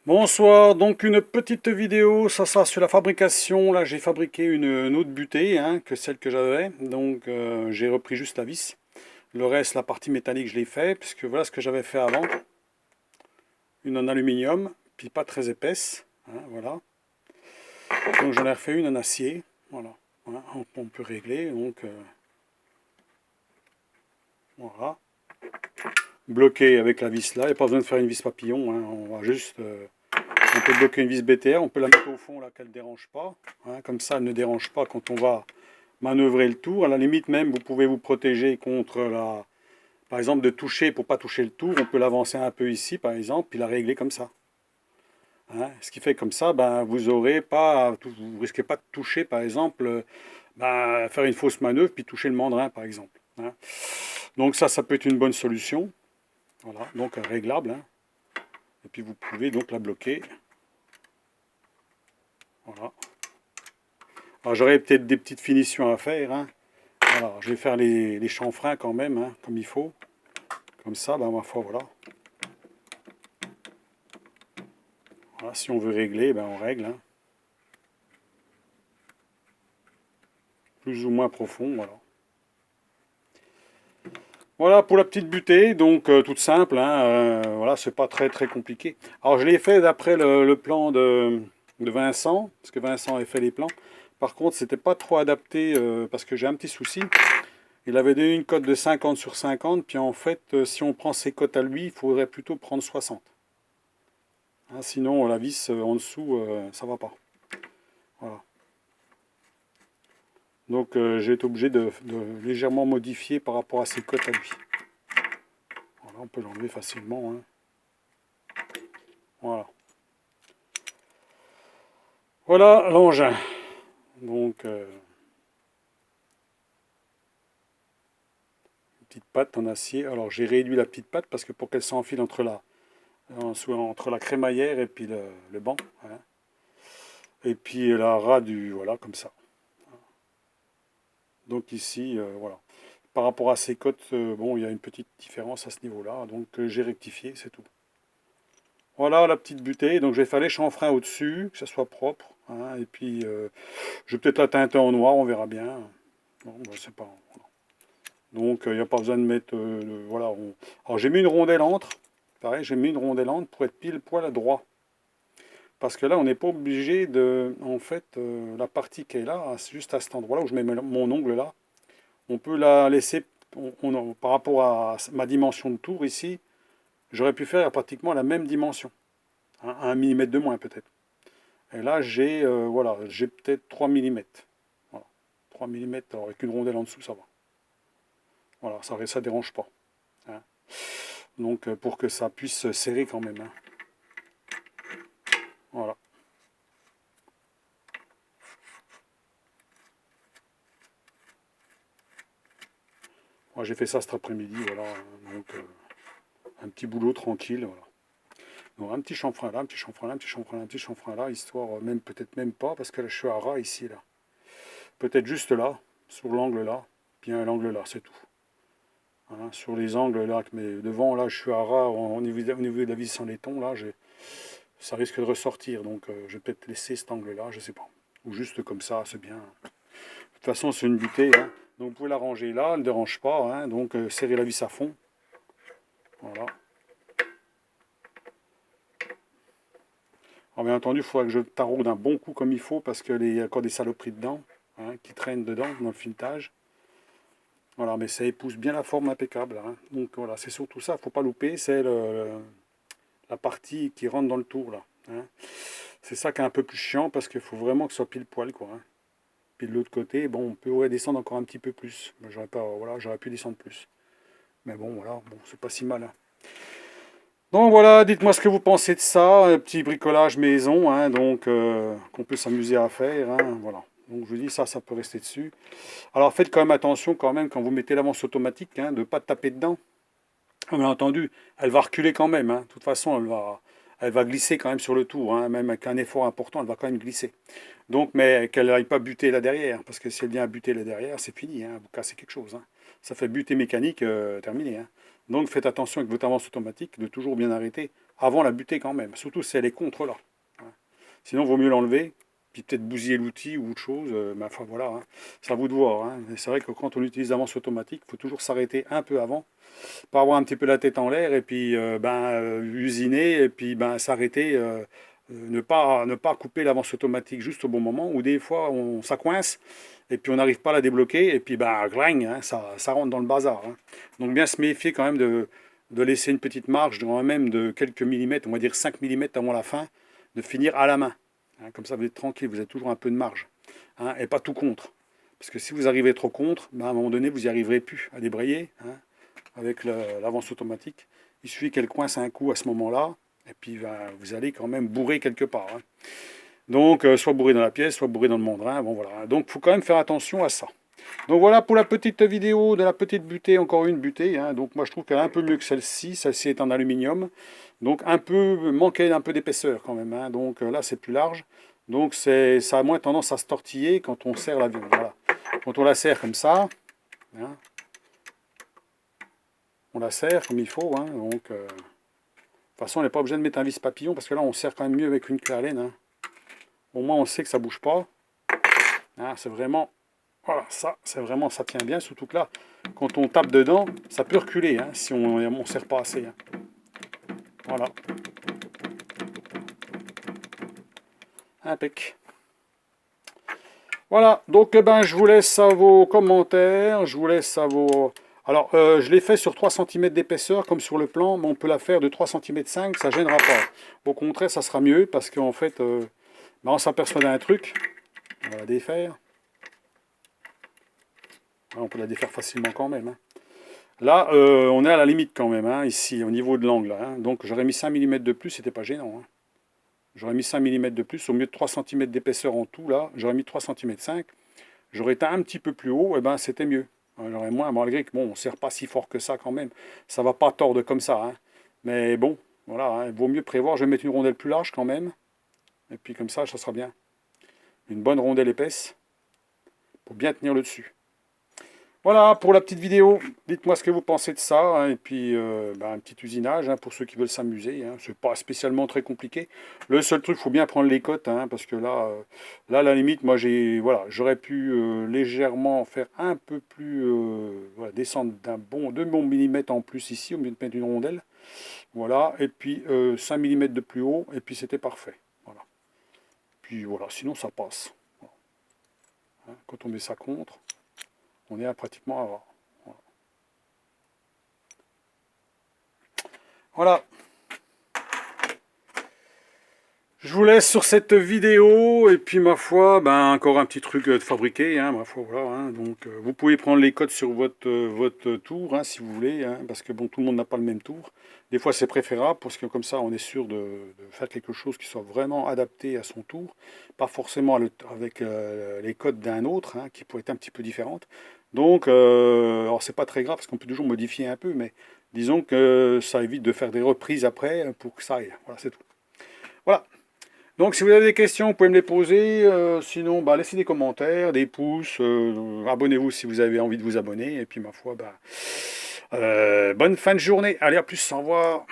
Bonsoir, donc une petite vidéo, ça sera sur la fabrication. Là j'ai fabriqué une autre butée que celle que j'avais, donc j'ai repris juste la vis. Le reste, la partie métallique, je l'ai fait, puisque voilà ce que j'avais fait avant. Une en aluminium, puis pas très épaisse, voilà. Donc j'en ai refait une en acier, voilà. On peut régler, donc voilà. Bloqué avec la vis là, il n'y a pas besoin de faire une vis papillon, on va juste... on peut bloquer une vis BTR, on peut la mettre au fond là qu'elle ne dérange pas. Comme ça, elle ne dérange pas quand on va manœuvrer le tour. À la limite même, vous pouvez vous protéger contre la... Par exemple, de toucher, pour ne pas toucher le tour, on peut l'avancer un peu ici, par exemple, puis la régler comme ça. Ce qui fait comme ça, ben, vous aurez pas, vous risquez pas de toucher, par exemple, faire une fausse manœuvre, puis toucher le mandrin, par exemple. Donc ça peut être une bonne solution. Voilà, donc réglable. Et puis vous pouvez donc la bloquer. Voilà. Alors j'aurais peut-être des petites finitions à faire. Alors, je vais faire les chanfreins quand même, comme il faut. Comme ça, ben, ma foi, voilà. Voilà, si on veut régler, ben, on règle. Plus ou moins profond, voilà. Voilà pour la petite butée, donc toute simple, voilà, c'est pas très très compliqué. Alors je l'ai fait d'après le plan de Vincent, parce que Vincent avait fait les plans. Par contre, c'était pas trop adapté parce que j'ai un petit souci. Il avait donné une cote de 50 sur 50, puis en fait, si on prend ses cotes à lui, il faudrait plutôt prendre 60. Sinon, la vis en dessous, ça va pas. Voilà. Donc, j'ai été obligé de légèrement modifier par rapport à ses cotes à lui. Voilà, on peut l'enlever facilement. Voilà. Voilà l'engin. Donc, une petite patte en acier. Alors, j'ai réduit la petite patte parce que pour qu'elle s'enfile entre la crémaillère et puis le banc. Et puis la ras du... Voilà, comme ça. Donc ici, voilà. Par rapport à ces cotes, bon, il y a une petite différence à ce niveau-là. Donc j'ai rectifié, c'est tout. Voilà la petite butée. Donc je vais faire les chanfreins au-dessus, que ça soit propre. Et puis je vais peut-être la teinter en noir, on verra bien. Bon, ben, c'est pas. Voilà. Donc il n'y a pas besoin de mettre. Voilà. Alors j'ai mis une rondelle entre. Pareil, j'ai mis une rondelle entre pour être pile poil à droit. Parce que là, on n'est pas obligé de. En fait, la partie qui est là, juste à cet endroit-là où je mets mon ongle là, on peut la laisser. Par rapport à ma dimension de tour ici, j'aurais pu faire pratiquement la même dimension. 1 mm de moins peut-être. Et là, voilà, j'ai peut-être 3 mm. Voilà. 3 mm, avec une rondelle en dessous, ça va. Voilà, ça ne dérange pas. hein. Donc, pour que ça puisse serrer quand même. Voilà. Moi, j'ai fait ça cet après-midi. Voilà. Donc, un petit boulot tranquille. Voilà. Donc, un petit chanfrein là, un petit chanfrein là, un petit chanfrein là, un petit chanfrein là, histoire, même peut-être même pas, parce que là, je suis à ras ici, là. Peut-être juste là, sur l'angle là, puis l'angle là, c'est tout. Sur les angles là, mais devant là, je suis à ras au niveau de la vis sans laiton, là, ça risque de ressortir, donc je vais peut-être laisser cet angle là, je sais pas. Ou juste comme ça, c'est bien. De toute façon, c'est une butée, donc vous pouvez la ranger là, elle ne dérange pas, donc serrer la vis à fond. Voilà. Alors bien entendu, il faudra que je taraude un bon coup comme il faut, parce qu'il y a encore des saloperies dedans, qui traînent dedans, dans le filetage. Voilà, mais ça épouse bien la forme impeccable. Donc voilà, c'est surtout ça, il ne faut pas louper, c'est la partie qui rentre dans le tour là. C'est ça qui est un peu plus chiant parce qu'il faut vraiment que ce soit pile poil quoi. Puis de l'autre côté, bon, on peut descendre encore un petit peu plus. J'aurais pas, voilà, j'aurais pu descendre plus. Mais bon, voilà, bon, c'est pas si mal. Donc voilà, dites-moi ce que vous pensez de ça, un petit bricolage maison, donc qu'on peut s'amuser à faire, voilà. Donc je vous dis ça peut rester dessus. Alors faites quand même attention quand même quand vous mettez l'avance automatique, de ne pas taper dedans. Bien entendu, elle va reculer quand même. De toute façon, elle va glisser quand même sur le tour. Même avec un effort important, elle va quand même glisser. Donc, mais qu'elle n'aille pas buter là derrière. Parce que si elle vient buter là derrière, c'est fini. Vous cassez quelque chose. Ça fait buter mécanique, terminé. Donc, faites attention avec votre avance automatique de toujours bien arrêter avant la butée quand même, surtout si elle est contre là. Hein. Sinon, il vaut mieux l'enlever, puis peut-être bousiller l'outil ou autre chose, mais enfin voilà, hein. C'est à vous de voir. Hein. C'est vrai que quand on utilise l'avance automatique, il faut toujours s'arrêter un peu avant, pas avoir un petit peu la tête en l'air, et puis usiner, et puis s'arrêter, ne pas couper l'avance automatique juste au bon moment, ou des fois ça coince, et puis on n'arrive pas à la débloquer, et puis gling, hein, ça rentre dans le bazar. Hein. Donc bien se méfier quand même de laisser une petite marge, même de quelques millimètres, on va dire 5 millimètres avant la fin, de finir à la main. Hein, comme ça vous êtes tranquille, vous avez toujours un peu de marge. Hein, et pas tout contre. Parce que si vous arrivez trop contre, à un moment donné, vous n'y arriverez plus à débrayer, hein, avec l'avance automatique. Il suffit qu'elle coince un coup à ce moment-là, et puis vous allez quand même bourrer quelque part. Hein. Donc, soit bourré dans la pièce, soit bourré dans le mandrin. Bon, voilà. Donc, il faut quand même faire attention à ça. Donc, voilà pour la petite vidéo de la petite butée. Encore une butée. Hein. Donc, moi, je trouve qu'elle est un peu mieux que celle-ci. Celle-ci est en aluminium. Donc, manquait un peu d'épaisseur quand même. Hein. Donc, là, c'est plus large. Donc, ça a moins tendance à se tortiller quand on serre la viande. Voilà. Quand on la serre comme ça, hein, on la serre comme il faut. Hein. Donc, de toute façon, on n'est pas obligé de mettre un vis papillon parce que là, on serre quand même mieux avec une clé Allen. Hein. Au moins, on sait que ça bouge pas. Hein, c'est vraiment, voilà, ça tient bien. Surtout que là, quand on tape dedans, ça peut reculer hein, si on ne serre pas assez. Hein. Voilà. Impec. Voilà, donc je vous laisse à vos commentaires, je vous laisse à vos... Alors, je l'ai fait sur 3 cm d'épaisseur, comme sur le plan, mais on peut la faire de 3 cm 5, ça ne gênera pas. Au contraire, ça sera mieux, parce qu'en fait, on s'aperçoit d'un truc. On va la défaire. On peut la défaire facilement quand même. Hein. Là, on est à la limite quand même, hein, ici, au niveau de l'angle. Hein. Donc, j'aurais mis 5 mm de plus, c'était pas gênant. Hein. J'aurais mis 5 mm de plus, au mieux de 3 cm d'épaisseur en tout, là, j'aurais mis 3 cm 5. J'aurais été un petit peu plus haut, et c'était mieux. J'aurais moins, malgré que bon, on ne serre pas si fort que ça quand même. Ça va pas tordre comme ça. Hein. Mais bon, voilà, hein, il vaut mieux prévoir. Je vais mettre une rondelle plus large quand même. Et puis comme ça sera bien. Une bonne rondelle épaisse pour bien tenir le dessus. Voilà pour la petite vidéo. Dites-moi ce que vous pensez de ça. Hein, et puis un petit usinage hein, pour ceux qui veulent s'amuser. Hein, c'est pas spécialement très compliqué. Le seul truc, il faut bien prendre les cotes. Hein, parce que là, à la limite, moi j'aurais pu légèrement faire un peu plus. Descendre de bons millimètres en plus ici, au lieu de mettre une rondelle. Voilà. Et puis 5 mm de plus haut. Et puis c'était parfait. Voilà. Puis voilà, sinon ça passe. Voilà. Hein, quand on met ça contre. On est à pratiquement à voir. Voilà. Je vous laisse sur cette vidéo et puis ma foi, encore un petit truc de fabriquer, hein, ma foi, voilà. Hein, donc vous pouvez prendre les codes sur votre tour, hein, si vous voulez, hein, parce que bon, tout le monde n'a pas le même tour. Des fois, c'est préférable parce que comme ça, on est sûr de faire quelque chose qui soit vraiment adapté à son tour, pas forcément avec les codes d'un autre, hein, qui pourraient être un petit peu différentes. Donc, alors c'est pas très grave parce qu'on peut toujours modifier un peu, mais disons que ça évite de faire des reprises après pour que ça aille. Voilà, c'est tout. Voilà. Donc si vous avez des questions, vous pouvez me les poser. Sinon, laissez des commentaires, des pouces. Abonnez-vous si vous avez envie de vous abonner. Et puis ma foi, bonne fin de journée. Allez, à plus, au revoir.